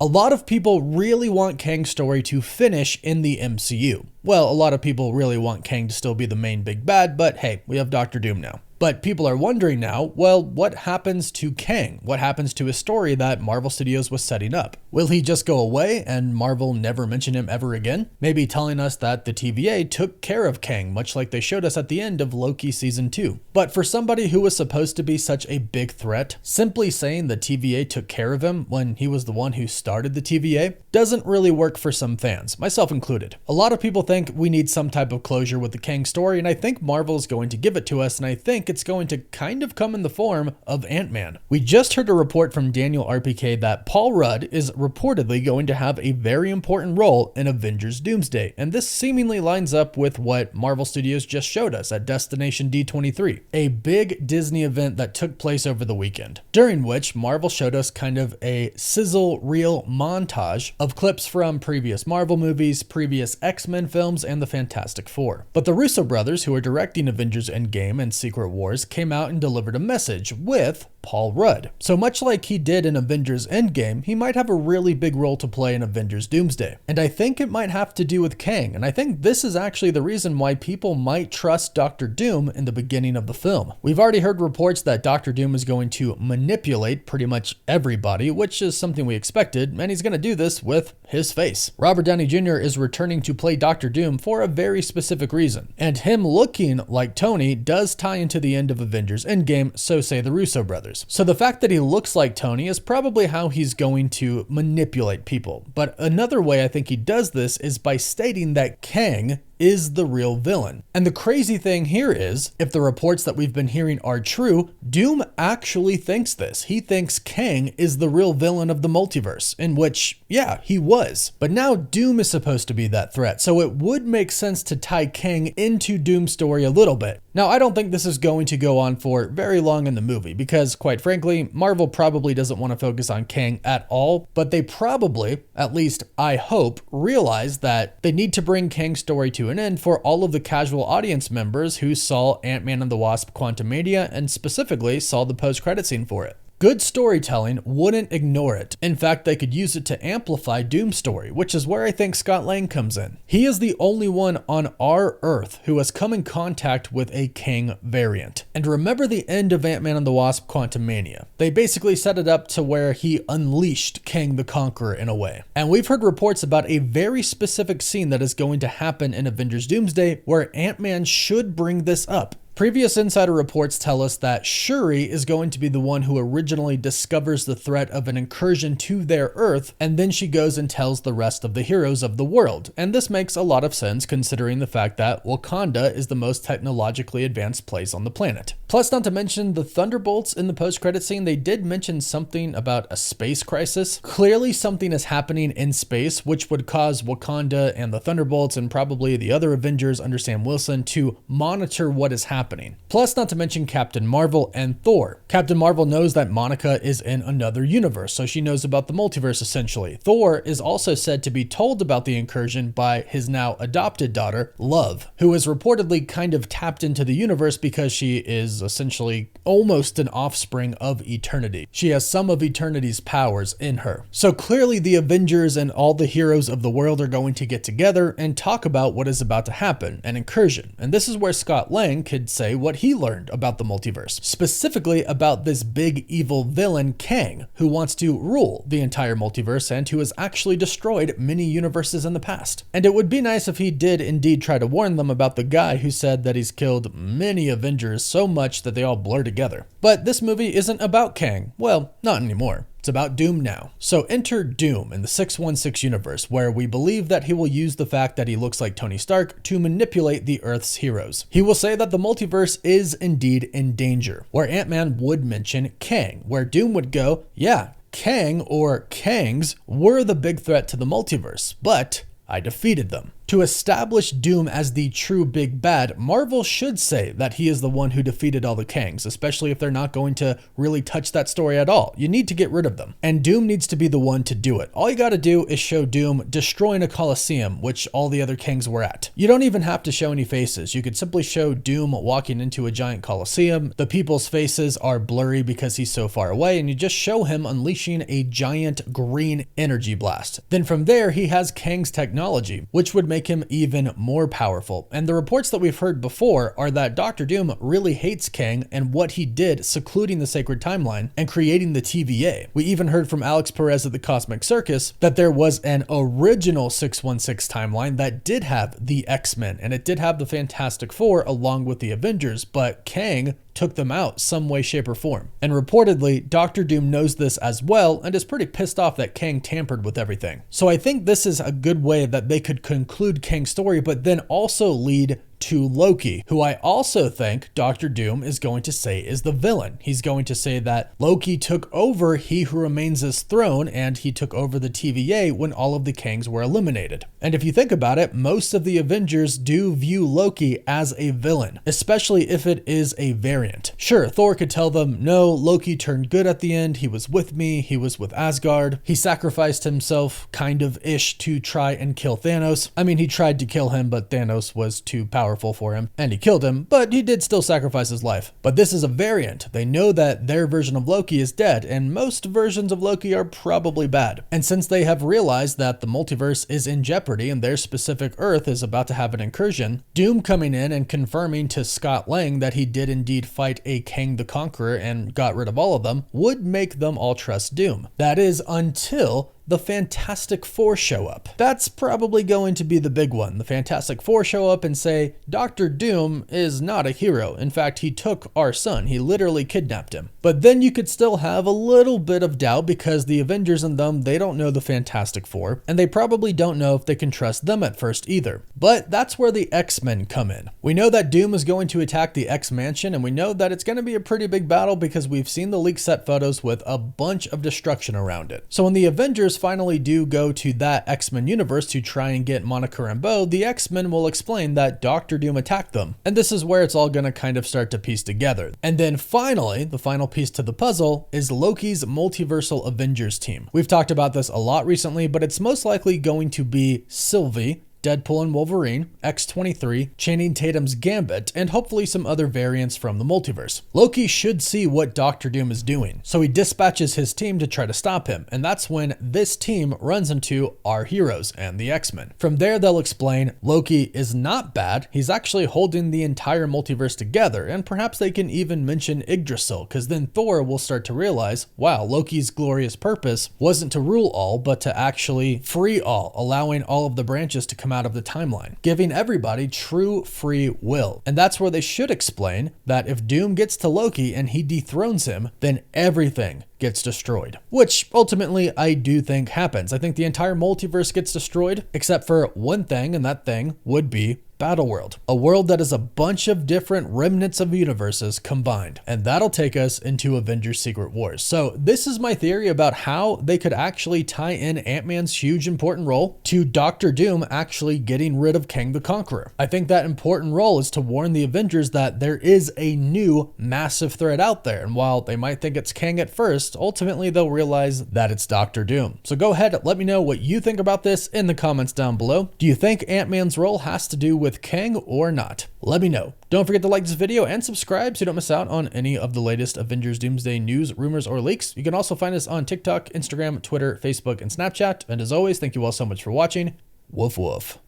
A lot of people really want Kang's story to finish in the MCU. Well, a lot of people really want Kang to still be the main big bad, but hey, we have Doctor Doom now. But people are wondering now, well, what happens to Kang? What happens to his story that Marvel Studios was setting up? Will he just go away and Marvel never mention him ever again? Maybe telling us that the TVA took care of Kang, much like they showed us at the end of Loki Season 2. But for somebody who was supposed to be such a big threat, simply saying the TVA took care of him when he was the one who started the TVA doesn't really work for some fans, myself included. A lot of people think we need some type of closure with the Kang story, and I think Marvel is going to give it to us, and I think it's going to kind of come in the form of Ant-Man. We just heard a report from Daniel RPK that Paul Rudd is reportedly going to have a very important role in Avengers Doomsday, and this seemingly lines up with what Marvel Studios just showed us at Destination D23, a big Disney event that took place over the weekend, during which Marvel showed us kind of a sizzle reel montage of clips from previous Marvel movies, previous X-Men films, and the Fantastic Four. But the Russo brothers, who are directing Avengers Endgame and Secret Wars, came out and delivered a message with Paul Rudd. So much like he did in Avengers Endgame, he might have a really big role to play in Avengers Doomsday. And I think it might have to do with Kang, and I think this is actually the reason why people might trust Doctor Doom in the beginning of the film. We've already heard reports that Doctor Doom is going to manipulate pretty much everybody, which is something we expected, and he's going to do this with his face. Robert Downey Jr. is returning to play Doctor Doom for a very specific reason, and him looking like Tony does tie into the end of Avengers Endgame, so say the Russo brothers. So the fact that he looks like Tony is probably how he's going to manipulate people. But another way I think he does this is by stating that Kang is the real villain. And the crazy thing here is, if the reports that we've been hearing are true, Doom actually thinks this. He thinks Kang is the real villain of the multiverse, in which, yeah, he was. But now Doom is supposed to be that threat, so it would make sense to tie Kang into Doom's story a little bit. Now, I don't think this is going to go on for very long in the movie, because quite frankly, Marvel probably doesn't want to focus on Kang at all, but they probably, at least I hope, realize that they need to bring Kang's story to an end for all of the casual audience members who saw Ant-Man and the Wasp: Quantumania and specifically saw the post-credit scene for it. Good storytelling wouldn't ignore it. In fact, they could use it to amplify Doom's story, which is where I think Scott Lang comes in. He is the only one on our Earth who has come in contact with a Kang variant. And remember the end of Ant-Man and the Wasp: Quantumania. They basically set it up to where he unleashed Kang the Conqueror in a way. And we've heard reports about a very specific scene that is going to happen in Avengers Doomsday where Ant-Man should bring this up. Previous insider reports tell us that Shuri is going to be the one who originally discovers the threat of an incursion to their Earth, and then she goes and tells the rest of the heroes of the world. And this makes a lot of sense considering the fact that Wakanda is the most technologically advanced place on the planet. Plus, not to mention the Thunderbolts in the post-credit scene, they did mention something about a space crisis. Clearly something is happening in space, which would cause Wakanda and the Thunderbolts and probably the other Avengers under Sam Wilson to monitor what is happening. Plus, not to mention Captain Marvel and Thor. Captain Marvel knows that Monica is in another universe, so she knows about the multiverse essentially. Thor is also said to be told about the incursion by his now adopted daughter, Love, who is reportedly kind of tapped into the universe because she is essentially almost an offspring of Eternity. She has some of Eternity's powers in her. So clearly the Avengers and all the heroes of the world are going to get together and talk about what is about to happen, an incursion. And this is where Scott Lang could say what he learned about the multiverse, specifically about this big evil villain Kang, who wants to rule the entire multiverse and who has actually destroyed many universes in the past. And it would be nice if he did indeed try to warn them about the guy who said that he's killed many Avengers so much that they all blur together. But this movie isn't about Kang. Well, not anymore. It's about Doom now. So enter Doom in the 616 universe, where we believe that he will use the fact that he looks like Tony Stark to manipulate the Earth's heroes. He will say that the multiverse is indeed in danger, where Ant-Man would mention Kang, where Doom would go, yeah, Kang or Kangs were the big threat to the multiverse, but I defeated them. To establish Doom as the true big bad, Marvel should say that he is the one who defeated all the Kangs, especially if they're not going to really touch that story at all. You need to get rid of them. And Doom needs to be the one to do it. All you gotta do is show Doom destroying a Coliseum, which all the other Kangs were at. You don't even have to show any faces. You could simply show Doom walking into a giant Coliseum. The people's faces are blurry because he's so far away, and you just show him unleashing a giant green energy blast. Then from there, he has Kang's technology, which would make him even more powerful. And the reports that we've heard before are that Dr. Doom really hates Kang and what he did secluding the sacred timeline and creating the TVA. We even heard from Alex Perez at the Cosmic Circus that there was an original 616 timeline that did have the X-Men, and it did have the Fantastic Four along with the Avengers, but Kang took them out some way, shape, or form. And reportedly, Dr. Doom knows this as well and is pretty pissed off that Kang tampered with everything. So I think this is a good way that they could conclude Kang's story, but then also lead to Loki, who I also think Dr. Doom is going to say is the villain. He's going to say that Loki took over He Who Remains' throne and he took over the TVA when all of the Kangs were eliminated. And if you think about it, most of the Avengers do view Loki as a villain, especially if it is a variant. Sure, Thor could tell them, no, Loki turned good at the end. He was with me. He was with Asgard. He sacrificed himself kind of ish to try and kill Thanos. I mean, he tried to kill him, but Thanos was too powerful for him and he killed him, but he did still sacrifice his life. But this is a variant. They know that their version of Loki is dead, and most versions of Loki are probably bad. And since they have realized that the multiverse is in jeopardy and their specific Earth is about to have an incursion, Doom coming in and confirming to Scott Lang that he did indeed fight a Kang the Conqueror and got rid of all of them would make them all trust Doom. That is until the Fantastic Four show up. That's probably going to be the big one. The Fantastic Four show up and say, Dr. Doom is not a hero. In fact, he took our son. He literally kidnapped him. But then you could still have a little bit of doubt because the Avengers and them, they don't know the Fantastic Four, and they probably don't know if they can trust them at first either. But that's where the X-Men come in. We know that Doom is going to attack the X-Mansion, and we know that it's going to be a pretty big battle because we've seen the leaked set photos with a bunch of destruction around it. So when the Avengers finally do go to that X-Men universe to try and get Monica Rambeau, the X-Men will explain that Dr. Doom attacked them. And this is where it's all going to kind of start to piece together. And then finally, the final piece to the puzzle is Loki's multiversal Avengers team. We've talked about this a lot recently, but it's most likely going to be Sylvie, Deadpool and Wolverine, X-23, Channing Tatum's Gambit, and hopefully some other variants from the multiverse. Loki should see what Dr. Doom is doing, so he dispatches his team to try to stop him, and that's when this team runs into our heroes and the X-Men. From there, they'll explain Loki is not bad, he's actually holding the entire multiverse together, and perhaps they can even mention Yggdrasil, because then Thor will start to realize, wow, Loki's glorious purpose wasn't to rule all, but to actually free all, allowing all of the branches to come out of the timeline, giving everybody true free will. And that's where they should explain that if Doom gets to Loki and he dethrones him, then everything gets destroyed, which ultimately I do think happens. I think the entire multiverse gets destroyed, except for one thing, and that thing would be Battleworld, a world that is a bunch of different remnants of universes combined, and that'll take us into Avengers Secret Wars. So this is my theory about how they could actually tie in Ant-Man's huge important role to Dr. Doom actually getting rid of Kang the Conqueror. I think that important role is to warn the Avengers that there is a new massive threat out there, and while they might think it's Kang at first, ultimately they'll realize that it's Dr. Doom. So go ahead, let me know what you think about this in the comments down below. Do you think Ant-Man's role has to do with Kang or not? Let me know. Don't forget to like this video and subscribe so you don't miss out on any of the latest Avengers Doomsday news, rumors, or leaks. You can also find us on TikTok, Instagram, Twitter, Facebook, and Snapchat. And as always, thank you all so much for watching. Woof woof.